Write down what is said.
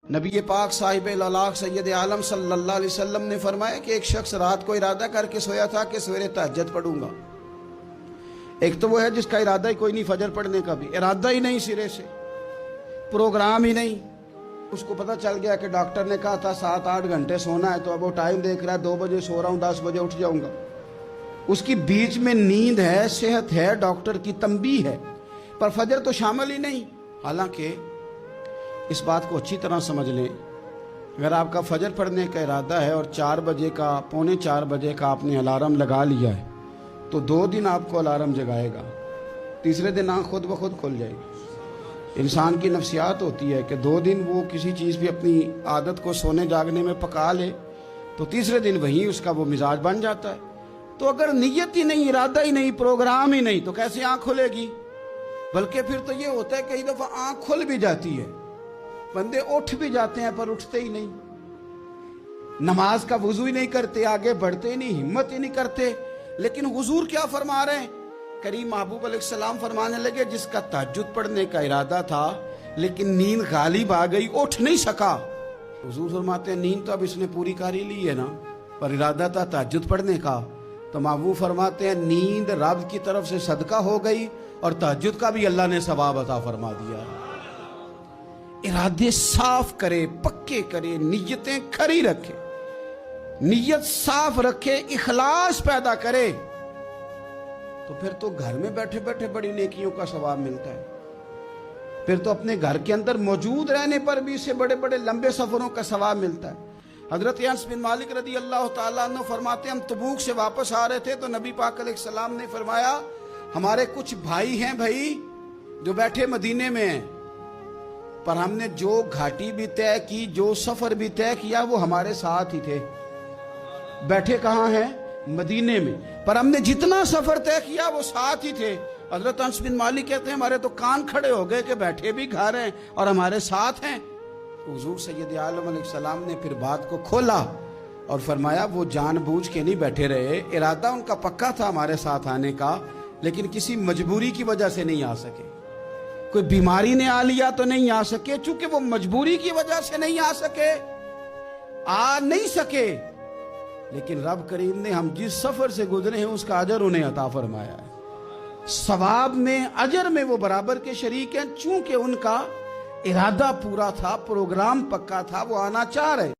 نبی پاک صاحب الالاق سید عالم صلی اللہ علیہ وسلم نے فرمایا کہ ایک شخص رات کو ارادہ کر کے سویا تھا کہ سویرے تہجد پڑھوں گا۔ ایک تو وہ ہے جس کا ارادہ ہی کوئی نہیں، فجر پڑھنے کا بھی ارادہ ہی نہیں، سرے سے پروگرام ہی نہیں۔ اس کو پتہ چل گیا کہ ڈاکٹر نے کہا تھا 7-8 گھنٹے سونا ہے، تو اب وہ ٹائم دیکھ رہا ہے 2 بجے سو رہا ہوں، 10 بجے اٹھ جاؤں گا۔ اس کی بیچ میں نیند ہے، صحت ہے، ڈاکٹر کی تنبیہ ہے، پر فجر تو شامل ہی نہیں۔ حالانکہ اس بات کو اچھی طرح سمجھ لیں، اگر آپ کا فجر پڑھنے کا ارادہ ہے اور 4 بجے کا 3:45 بجے کا آپ نے الارم لگا لیا ہے، تو 2 دن آپ کو الارم جگائے گا، تیسرے دن آنکھ خود بخود کھل جائے گی۔ انسان کی نفسیات ہوتی ہے کہ 2 دن وہ کسی چیز بھی اپنی عادت کو سونے جاگنے میں پکا لے تو تیسرے دن وہیں اس کا وہ مزاج بن جاتا ہے۔ تو اگر نیت ہی نہیں، ارادہ ہی نہیں، پروگرام ہی نہیں، تو کیسے آنکھ کھلے گی؟ بلکہ پھر تو یہ ہوتا ہے کئی دفعہ آنکھ کھل بھی جاتی ہے، بندے اٹھ بھی جاتے ہیں پر اٹھتے ہی نہیں، نماز کا وضو ہی نہیں کرتے، آگے بڑھتے ہی نہیں، ہمت ہی نہیں کرتے۔ لیکن حضور کیا فرما رہے ہیں؟ کریم محبوب علیہ السلام فرمانے لگے جس کا تہجد پڑھنے کا ارادہ تھا لیکن نیند غالب آ گئی، اٹھ نہیں سکا۔ حضور فرماتے ہیں نیند تو اب اس نے پوری کر ہی لی ہے نا، پر ارادہ تھا تہجد پڑھنے کا۔ تو محبوب فرماتے ہیں نیند رب کی طرف سے صدقہ ہو گئی اور تہجد کا بھی اللہ نے ثواب عطا فرما دیا۔ ارادے صاف کرے، پکے کرے، نیتیں کھری رکھے، نیت صاف رکھے، اخلاص پیدا کرے، تو پھر تو گھر میں بیٹھے بیٹھے بڑی نیکیوں کا ثواب ملتا ہے۔ پھر تو اپنے گھر کے اندر موجود رہنے پر بھی اسے بڑے بڑے لمبے سفروں کا ثواب ملتا ہے۔ حضرت انس بن مالک رضی اللہ تعالیٰ عنہ فرماتے ہیں ہم تبوک سے واپس آ رہے تھے تو نبی پاک علیہ السلام نے فرمایا ہمارے کچھ بھائی ہیں بھائی جو بیٹھے مدینے میں ہیں، پر ہم نے جو گھاٹی بھی طے کی، جو سفر بھی طے کیا، وہ ہمارے ساتھ ہی تھے۔ بیٹھے کہاں ہیں؟ مدینے میں، پر ہم نے جتنا سفر طے کیا وہ ساتھ ہی تھے۔ حضرت انس بن مالک کہتے ہیں ہمارے تو کان کھڑے ہو گئے کہ بیٹھے بھی گھر ہیں اور ہمارے ساتھ ہیں۔ حضور سید عالم علیہ السلام نے پھر بات کو کھولا اور فرمایا وہ جان بوجھ کے نہیں بیٹھے رہے، ارادہ ان کا پکا تھا ہمارے ساتھ آنے کا، لیکن کسی مجبوری کی وجہ سے نہیں آ سکے۔ کوئی بیماری نے آ لیا تو نہیں آ سکے، چونکہ وہ مجبوری کی وجہ سے نہیں آ سکے، آ نہیں سکے، لیکن رب کریم نے ہم جس سفر سے گزرے ہیں اس کا اجر انہیں عطا فرمایا ہے۔ ثواب میں، اجر میں وہ برابر کے شریک ہیں، چونکہ ان کا ارادہ پورا تھا، پروگرام پکا تھا، وہ آنا چاہ رہے